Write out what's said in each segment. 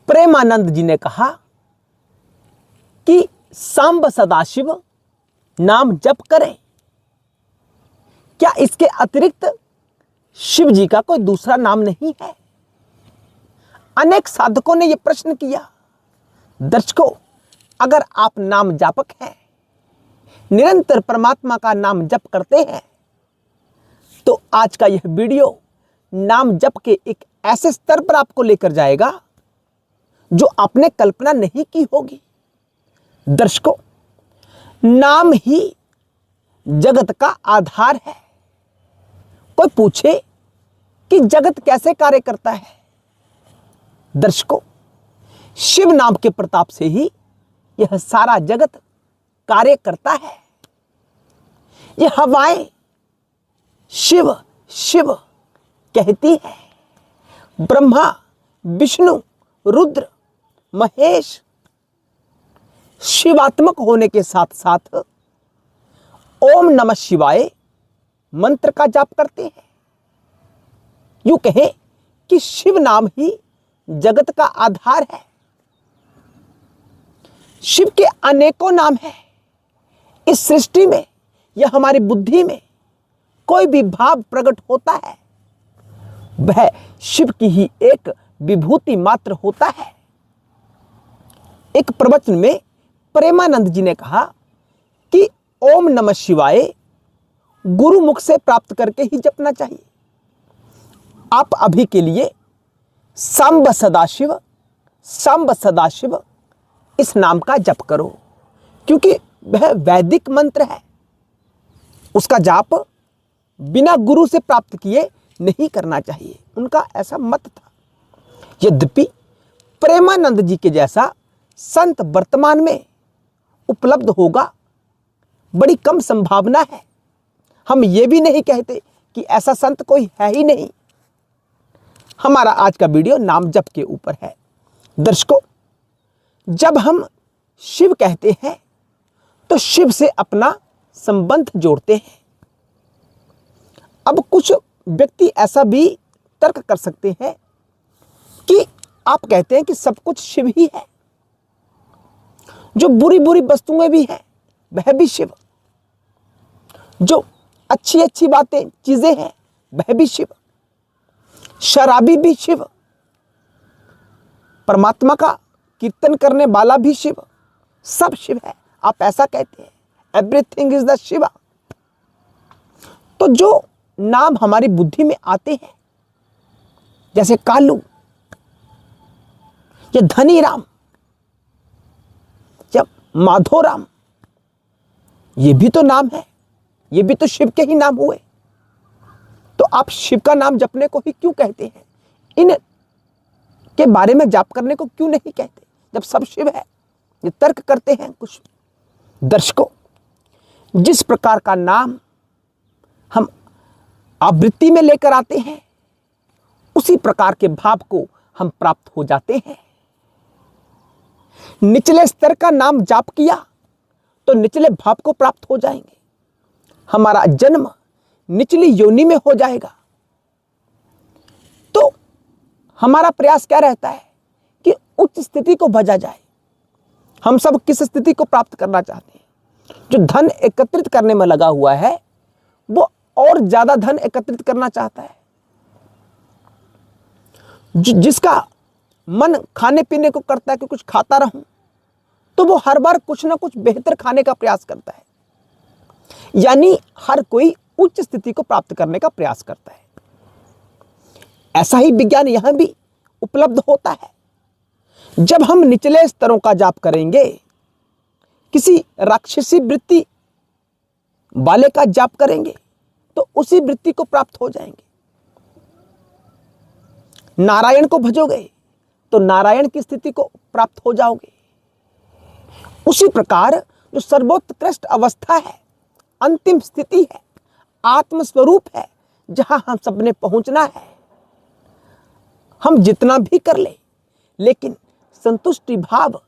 प्रेमानंद जी ने कहा कि सांब सदाशिव नाम जप करें, क्या इसके अतिरिक्त शिव जी का कोई दूसरा नाम नहीं है? अनेक साधकों ने यह प्रश्न किया। दर्शकों, अगर आप नाम जापक हैं, निरंतर परमात्मा का नाम जप करते हैं, तो आज का यह वीडियो नाम जप के एक ऐसे स्तर पर आपको लेकर जाएगा जो आपने कल्पना नहीं की होगी। दर्शकों, नाम ही जगत का आधार है। कोई पूछे कि जगत कैसे कार्य करता है? दर्शकों, शिव नाम के प्रताप से ही यह सारा जगत कार्य करता है। यह हवाएं शिव शिव कहती है। ब्रह्मा, विष्णु, रुद्र, महेश शिवात्मक होने के साथ साथ ओम नमः शिवाय मंत्र का जाप करते हैं। यूं कहें कि शिव नाम ही जगत का आधार है। शिव के अनेकों नाम हैं। इस सृष्टि में या हमारी बुद्धि में कोई भी भाव प्रकट होता है, वह शिव की ही एक विभूति मात्र होता है। एक प्रवचन में प्रेमानंद जी ने कहा कि ओम नमः शिवाय गुरु मुख से प्राप्त करके ही जपना चाहिए। आप अभी के लिए सांब सदाशिव इस नाम का जप करो, क्योंकि वह वैदिक मंत्र है। उसका जाप बिना गुरु से प्राप्त किए नहीं करना चाहिए। उनका ऐसा मत था। यद्यपि प्रेमानंद जी के जैसा संत वर्तमान में उपलब्ध होगा, बड़ी कम संभावना है। हम ये भी नहीं कहते कि ऐसा संत कोई है ही नहीं। हमारा आज का वीडियो नाम जप के ऊपर है। दर्शकों, जब हम शिव कहते हैं तो शिव से अपना संबंध जोड़ते हैं। अब कुछ व्यक्ति ऐसा भी तर्क कर सकते हैं कि आप कहते हैं कि सब कुछ शिव ही है, जो बुरी बुरी वस्तुएं भी हैं वह भी शिव, जो अच्छी अच्छी बातें चीजें हैं वह भी शिव, शराबी भी शिव, परमात्मा का कीर्तन करने वाला भी शिव, सब शिव है। आप ऐसा कहते हैं, एवरीथिंग इज द शिवा। तो जो नाम हमारी बुद्धि में आते हैं, जैसे कालू या धनी राम या माधो राम, ये भी तो नाम है, ये भी तो शिव के ही नाम हुए। तो आप शिव का नाम जपने को ही क्यों कहते हैं? इन के बारे में जाप करने को क्यों नहीं कहते, जब सब शिव है? ये तर्क करते हैं कुछ। दर्शकों, जिस प्रकार का नाम हम आवृत्ति में लेकर आते हैं, उसी प्रकार के भाव को हम प्राप्त हो जाते हैं। निचले स्तर का नाम जाप किया तो निचले भाव को प्राप्त हो जाएंगे। हमारा जन्म निचली योनि में हो जाएगा। तो हमारा प्रयास क्या रहता है कि उच्च स्थिति को भजा जाए। हम सब किस स्थिति को प्राप्त करना चाहते हैं? जो धन एकत्रित करने में लगा हुआ है, वो और ज्यादा धन एकत्रित करना चाहता है। जिसका मन खाने पीने को करता है कि कुछ खाता रहूं, तो वो हर बार कुछ ना कुछ बेहतर खाने का प्रयास करता है। यानी हर कोई उच्च स्थिति को प्राप्त करने का प्रयास करता है। ऐसा ही विज्ञान यहां भी उपलब्ध होता है। जब हम निचले स्तरों का जाप करेंगे, किसी राक्षसी वृत्ति वाले का जाप करेंगे, तो उसी वृत्ति को प्राप्त हो जाएंगे। नारायण को भजोगे तो नारायण की स्थिति को प्राप्त हो जाओगे। उसी प्रकार जो सर्वोत्कृष्ट अवस्था है, अंतिम स्थिति है, आत्मस्वरूप है, जहां हम सबने पहुंचना है, हम जितना भी कर ले, लेकिन संतुष्टि भाव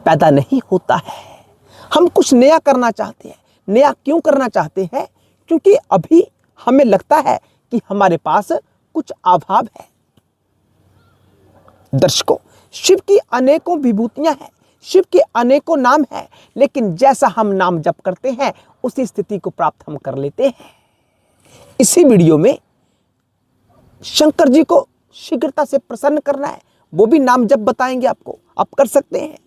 पैदा नहीं होता है। हम कुछ नया करना चाहते हैं। नया क्यों करना चाहते हैं? क्योंकि अभी हमें लगता है कि हमारे पास कुछ अभाव है। दर्शकों, शिव की अनेकों विभूतियां हैं, शिव के अनेकों नाम हैं, लेकिन जैसा हम नाम जप करते हैं उसी स्थिति को प्राप्त हम कर लेते हैं। इसी वीडियो में शंकर जी को शीघ्रता से प्रसन्न करना है, वो भी नाम जप बताएंगे आपको, आप कर सकते हैं।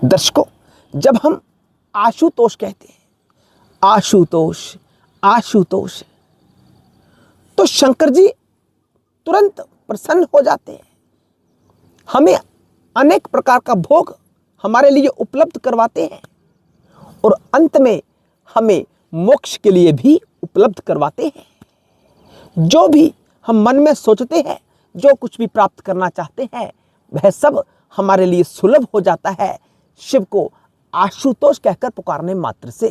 दर्शकों, जब हम आशुतोष कहते हैं, आशुतोष आशुतोष, तो शंकर जी तुरंत प्रसन्न हो जाते हैं, हमें अनेक प्रकार का भोग हमारे लिए उपलब्ध करवाते हैं और अंत में हमें मोक्ष के लिए भी उपलब्ध करवाते हैं। जो भी हम मन में सोचते हैं, जो कुछ भी प्राप्त करना चाहते हैं, वह सब हमारे लिए सुलभ हो जाता है शिव को आशुतोष कहकर पुकारने मात्र से।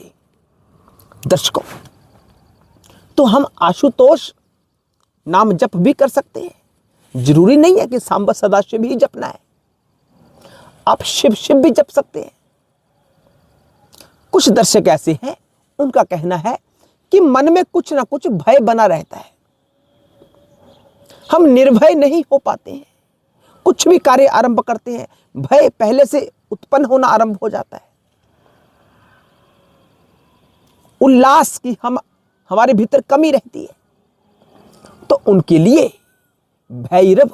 दर्शकों, तो हम आशुतोष नाम जप भी कर सकते हैं, जरूरी नहीं है कि सांब सदाशिव ही जपना है, आप शिव शिव भी जप सकते हैं। कुछ दर्शक ऐसे हैं, उनका कहना है कि मन में कुछ ना कुछ भय बना रहता है, हम निर्भय नहीं हो पाते हैं, कुछ भी कार्य आरंभ करते हैं भय पहले से उत्पन्न होना आरंभ हो जाता है। उल्लास की हमारे भीतर कमी रहती है, तो उनके लिए भैरव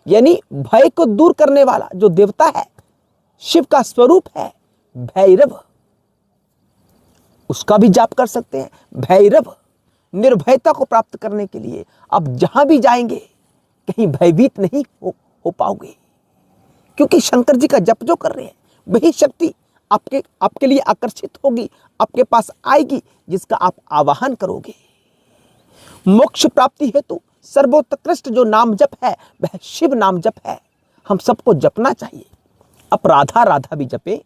यानी भय को दूर करने वाला जो देवता है, शिव का स्वरूप है भैरव, उसका भी जाप कर सकते हैं। भैरव निर्भयता को प्राप्त करने के लिए आप जहां भी जाएंगे कहीं भयभीत नहीं हो पाओगे, क्योंकि शंकर जी का जप जो कर रहे हैं वही शक्ति आपके लिए आकर्षित होगी, आपके पास आएगी, जिसका आप आवाहन करोगे। मोक्ष प्राप्ति हेतु सर्वोत्कृष्ट जो नाम जप है वह शिव नाम जप है, हम सबको जपना चाहिए। अब राधा राधा भी जपे,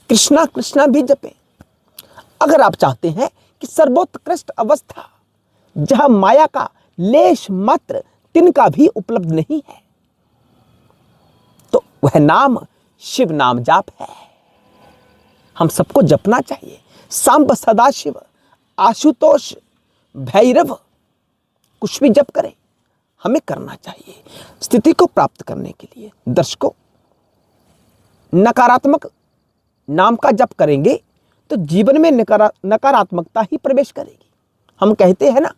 कृष्णा कृष्णा भी जपे। अगर आप चाहते हैं कि सर्वोत्कृष्ट अवस्था जहां माया का लेश मात्र तिनका भी उपलब्ध नहीं है, तो वह नाम शिव नाम जाप है, हम सबको जपना चाहिए। सांब सदाशिव आशुतोष भैरव कुछ भी जप करें, हमें करना चाहिए स्थिति को प्राप्त करने के लिए। दर्शकों, नकारात्मक नाम का जप करेंगे तो जीवन में नकारात्मकता ही प्रवेश करेगी। हम कहते हैं ना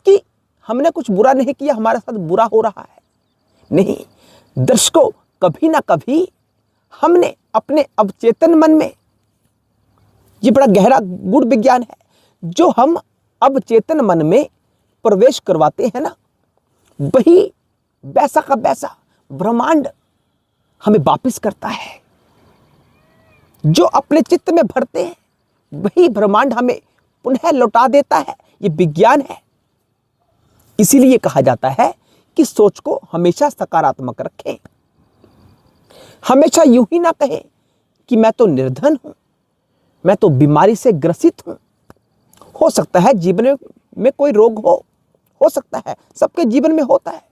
कि हमने कुछ बुरा नहीं किया, हमारे साथ बुरा हो रहा है, नहीं। दर्शकों, कभी ना कभी हमने अपने अवचेतन मन में, ये बड़ा गहरा गूढ़ विज्ञान है, जो हम अवचेतन मन में प्रवेश करवाते हैं ना, वही वैसा का वैसा ब्रह्मांड हमें वापिस करता है। जो अपने चित्त में भरते हैं वही ब्रह्मांड हमें पुनः लौटा देता है, ये विज्ञान है। इसीलिए कहा जाता है कि सोच को हमेशा सकारात्मक रखें, हमेशा यूं ही ना कहें कि मैं तो निर्धन हूं, मैं तो बीमारी से ग्रसित हूं। हो सकता है जीवन में कोई रोग हो सकता है, सबके जीवन में होता है,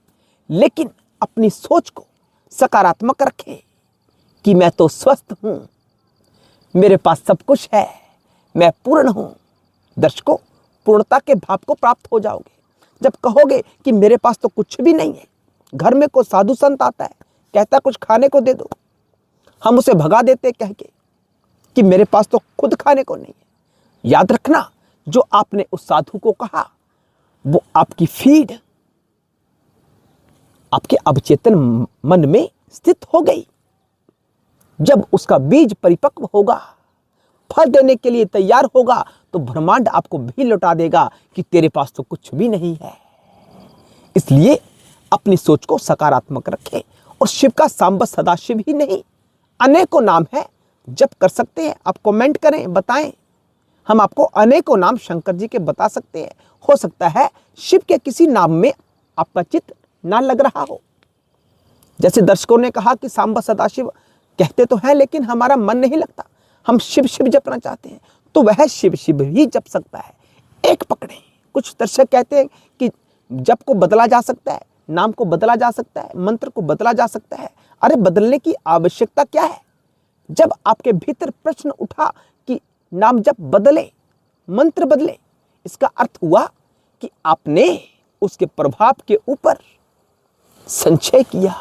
लेकिन अपनी सोच को सकारात्मक रखें कि मैं तो स्वस्थ हूं, मेरे पास सब कुछ है, मैं पूर्ण हूं। दर्शकों, पूर्णता के भाव को प्राप्त हो जाओगे जब कहोगे कि मेरे पास तो कुछ भी नहीं है। घर में कोई साधु संत आता है, कहता कुछ खाने को दे दो, हम उसे भगा देते कह के कि मेरे पास तो खुद खाने को नहीं है। याद रखना, जो आपने उस साधु को कहा वो आपकी फीड आपके अवचेतन मन में स्थित हो गई। जब उसका बीज परिपक्व होगा, फल देने के लिए तैयार होगा, तो ब्रह्मांड आपको भी लौटा देगा कि तेरे पास तो कुछ भी नहीं है। इसलिए अपनी सोच को सकारात्मक रखें। और शिव का सांब सदाशिव ही नहीं, अनेकों नाम है, जप कर सकते हैं। आप कमेंट करें, बताएं, हम आपको अनेकों नाम शंकर जी के बता सकते हैं। हो सकता है शिव के किसी नाम में आपका चित्त ना लग रहा हो। जैसे दर्शकों ने कहा कि सांब सदाशिव कहते तो हैं लेकिन हमारा मन नहीं लगता, हम शिव शिव जपना चाहते हैं, तो वह शिव शिव ही जप सकता है। एक पकड़े। कुछ दर्शक कहते हैं कि जप को बदला जा सकता है, नाम को बदला जा सकता है, मंत्र को बदला जा सकता है। अरे बदलने की आवश्यकता क्या है? जब आपके भीतर प्रश्न उठा कि नाम जप बदले, मंत्र बदले, इसका अर्थ हुआ कि आपने उसके प्रभाव के ऊपर संचय किया,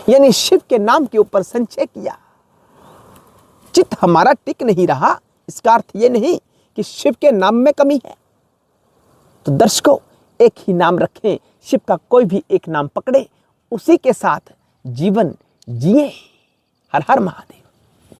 यानी शिव के नाम के ऊपर संचय किया। चित्त हमारा टिक नहीं रहा, इसका अर्थ यह नहीं कि शिव के नाम में कमी है। तो दर्शकों, एक ही नाम रखें, शिव का कोई भी एक नाम पकड़े, उसी के साथ जीवन जिए। हर हर महादेव।